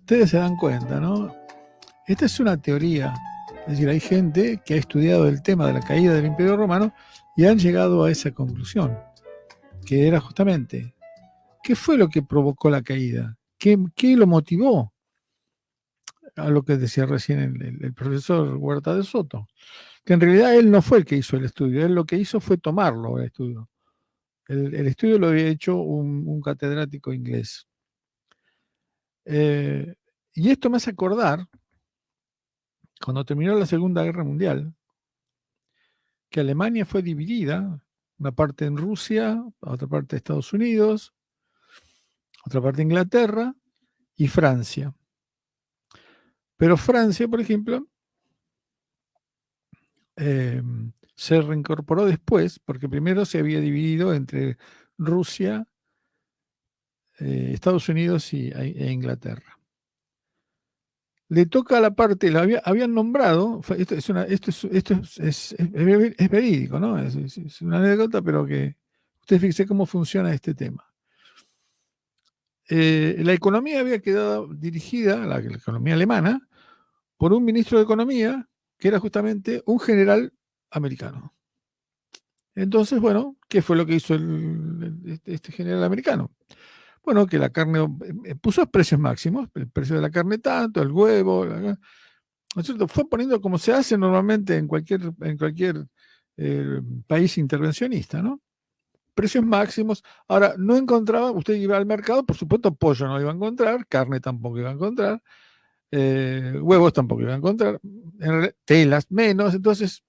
ustedes se dan cuenta, ¿no? Esta es una teoría. Es decir, hay gente que ha estudiado el tema de la caída del Imperio Romano y han llegado a esa conclusión, que era justamente, ¿qué fue lo que provocó la caída? ¿Qué lo motivó? A lo que decía recién el profesor Huerta de Soto, que en realidad él no fue el que hizo el estudio, él lo que hizo fue tomarlo, el estudio. El estudio lo había hecho un catedrático inglés. Y esto me hace acordar, cuando terminó la Segunda Guerra Mundial, que Alemania fue dividida, una parte en Rusia, otra parte Estados Unidos, otra parte Inglaterra y Francia. Pero Francia, por ejemplo, se reincorporó después, porque primero se había dividido entre Rusia, Estados Unidos e Inglaterra. Le toca a la parte, habían nombrado, esto es verídico, ¿no? Es una anécdota, pero que ustedes fíjense cómo funciona este tema. La economía había quedado dirigida, la economía alemana, por un ministro de Economía que era justamente un general americano. Entonces, bueno, ¿qué fue lo que hizo este general americano? Bueno, que la carne puso precios máximos, el precio de la carne tanto, el huevo, ¿no es cierto? Fue poniendo como se hace normalmente en cualquier país intervencionista, ¿no? Precios máximos. Ahora, no encontraba, usted iba al mercado, por supuesto, pollo no iba a encontrar, carne tampoco iba a encontrar, huevos tampoco iba a encontrar, telas menos. Entonces,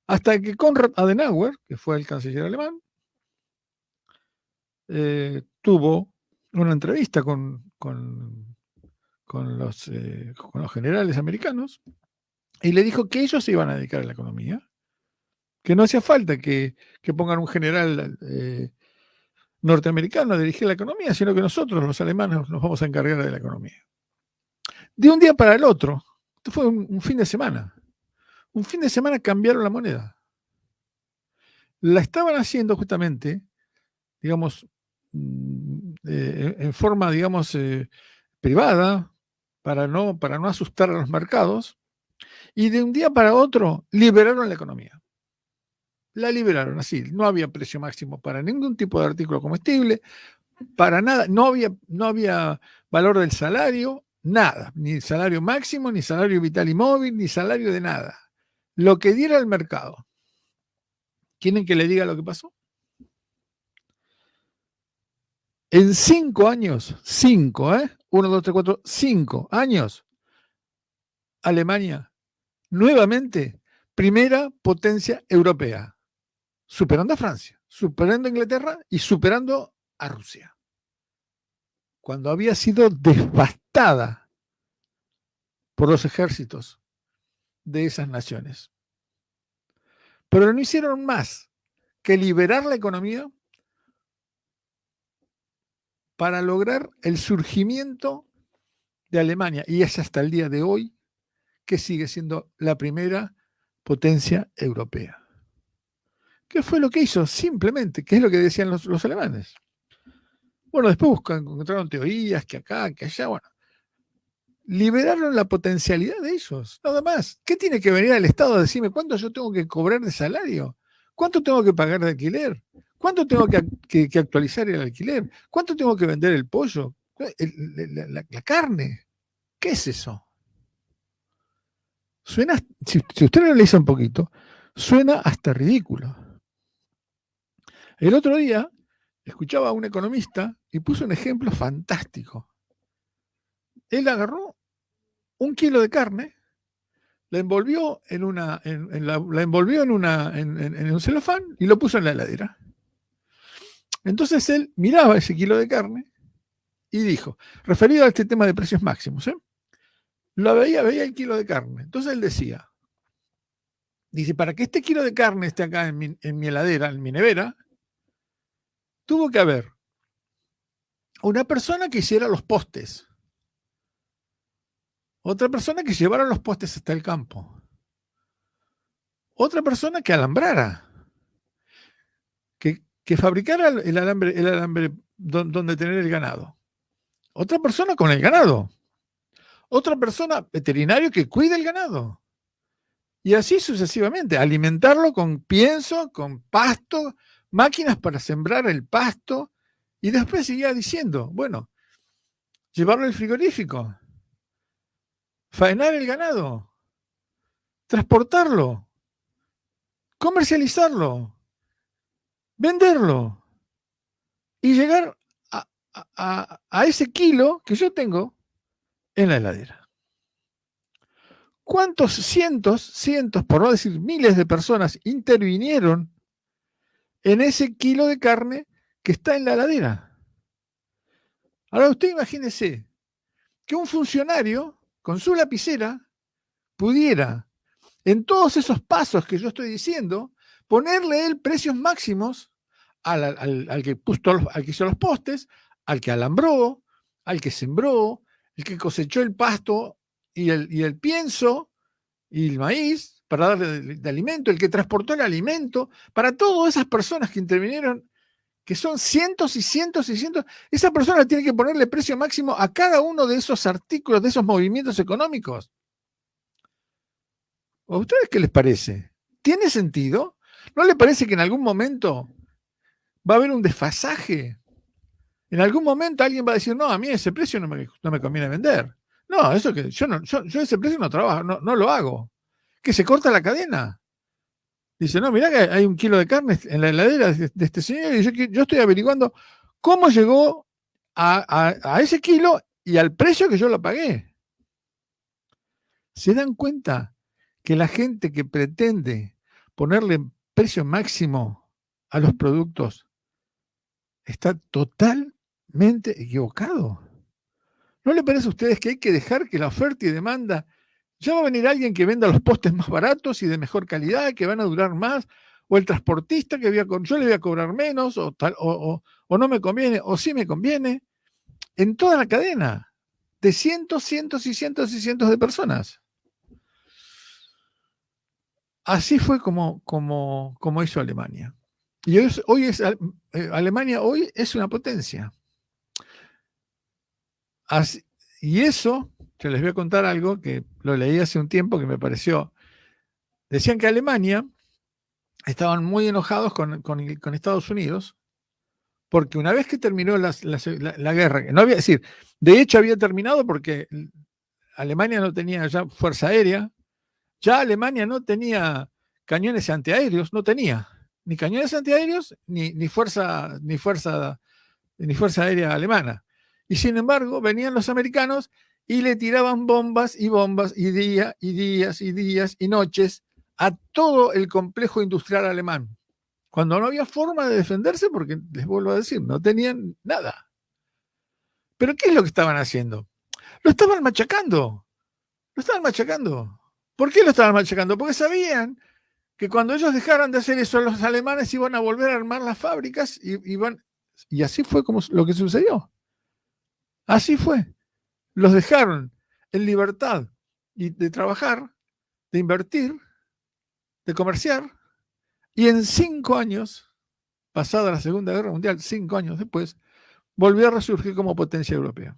hasta que Konrad Adenauer, que fue el canciller alemán, tuvo una entrevista con los generales americanos y le dijo que ellos se iban a dedicar a la economía, que no hacía falta que pongan un general norteamericano a dirigir la economía, sino que nosotros, los alemanes, nos vamos a encargar de la economía. De un día para el otro, esto fue un fin de semana. Un fin de semana cambiaron la moneda. La estaban haciendo justamente, digamos, en forma, digamos, privada, para no asustar a los mercados, y de un día para otro liberaron la economía. La liberaron así, no había precio máximo para ningún tipo de artículo comestible, para nada, no había valor del salario, nada, ni salario máximo, ni salario vital y móvil, ni salario de nada. Lo que diera el mercado. ¿Quieren que le diga lo que pasó? En 5 años, 1, 2, 3, 4, 5 años, Alemania, nuevamente, primera potencia europea, superando a Francia, superando a Inglaterra y superando a Rusia, cuando había sido devastada por los ejércitos de esas naciones. Pero no hicieron más que liberar la economía para lograr el surgimiento de Alemania, y es hasta el día de hoy que sigue siendo la primera potencia europea. ¿Qué fue lo que hizo? Simplemente, ¿qué es lo que decían los alemanes? Bueno, después encontraron teorías que acá, que allá, bueno. Liberaron la potencialidad de ellos, nada más. ¿Qué tiene que venir al Estado a decirme cuánto yo tengo que cobrar de salario? ¿Cuánto tengo que pagar de alquiler? ¿Cuánto tengo que actualizar el alquiler? ¿Cuánto tengo que vender el pollo? La carne. ¿Qué es eso? Suena, si usted lo analiza un poquito, suena hasta ridículo. El otro día escuchaba a un economista y puso un ejemplo fantástico. Él agarró 1 kilo de carne, la envolvió en un celofán y lo puso en la heladera. Entonces él miraba ese kilo de carne y dijo, referido a este tema de precios máximos, lo veía el kilo de carne. Entonces él decía, dice, para que este kilo de carne esté acá en mi heladera, en mi nevera, tuvo que haber una persona que hiciera los postes, otra persona que llevara los postes hasta el campo, otra persona que alambrara, que fabricara el alambre donde tener el ganado, otra persona con el ganado, otra persona, veterinario, que cuide el ganado. Y así sucesivamente, alimentarlo con pienso, con pasto, máquinas para sembrar el pasto, y después seguía diciendo, bueno, llevarlo al frigorífico, faenar el ganado, transportarlo, comercializarlo, venderlo y llegar a ese kilo que yo tengo en la heladera. ¿Cuántos cientos, por no decir miles de personas intervinieron en ese kilo de carne que está en la heladera? Ahora usted imagínese que un funcionario con su lapicera pudiera, en todos esos pasos que yo estoy diciendo, ponerle él precios máximos al que hizo los postes, al que alambró, al que sembró, el que cosechó el pasto y el pienso y el maíz para darle de alimento, el que transportó el alimento, para todas esas personas que intervinieron, que son cientos y cientos y cientos, esa persona tiene que ponerle precio máximo a cada uno de esos artículos, de esos movimientos económicos. ¿A ustedes qué les parece? ¿Tiene sentido? ¿No le parece que en algún momento va a haber un desfasaje? En algún momento alguien va a decir, no, a mí ese precio no me conviene vender. No, eso que yo ese precio no trabajo, no lo hago. Que se corta la cadena. Dice, no, mirá que hay un kilo de carne en la heladera de este señor y yo estoy averiguando cómo llegó a ese kilo y al precio que yo lo pagué. ¿Se dan cuenta que la gente que pretende ponerle precio máximo a los productos está totalmente equivocado? ¿No le parece a ustedes que hay que dejar que la oferta y demanda, ya va a venir alguien que venda los postes más baratos y de mejor calidad, que van a durar más, o el transportista que yo le voy a cobrar menos, o no me conviene, o sí me conviene, en toda la cadena, de cientos, cientos y cientos y cientos de personas? Así fue como hizo Alemania. Y Alemania hoy es una potencia. Así, y eso, yo les voy a contar algo que lo leí hace un tiempo que me pareció. Decían que Alemania estaban muy enojados con Estados Unidos, porque una vez que terminó la guerra, que no había, es decir, de hecho había terminado porque Alemania no tenía ya fuerza aérea, ya Alemania no tenía cañones antiaéreos, no tenía ni cañones antiaéreos ni fuerza aérea alemana. Y sin embargo, venían los americanos y le tiraban bombas y bombas y días y días y días y noches a todo el complejo industrial alemán, cuando no había forma de defenderse porque, les vuelvo a decir, no tenían nada. ¿Pero qué es lo que estaban haciendo? Lo estaban machacando. Lo estaban machacando. ¿Por qué lo estaban machacando? Porque sabían que cuando ellos dejaran de hacer eso, los alemanes iban a volver a armar las fábricas y así fue como lo que sucedió. Así fue. Los dejaron en libertad de trabajar, de invertir, de comerciar, y en 5 años, pasada la Segunda Guerra Mundial, 5 años después, volvió a resurgir como potencia europea.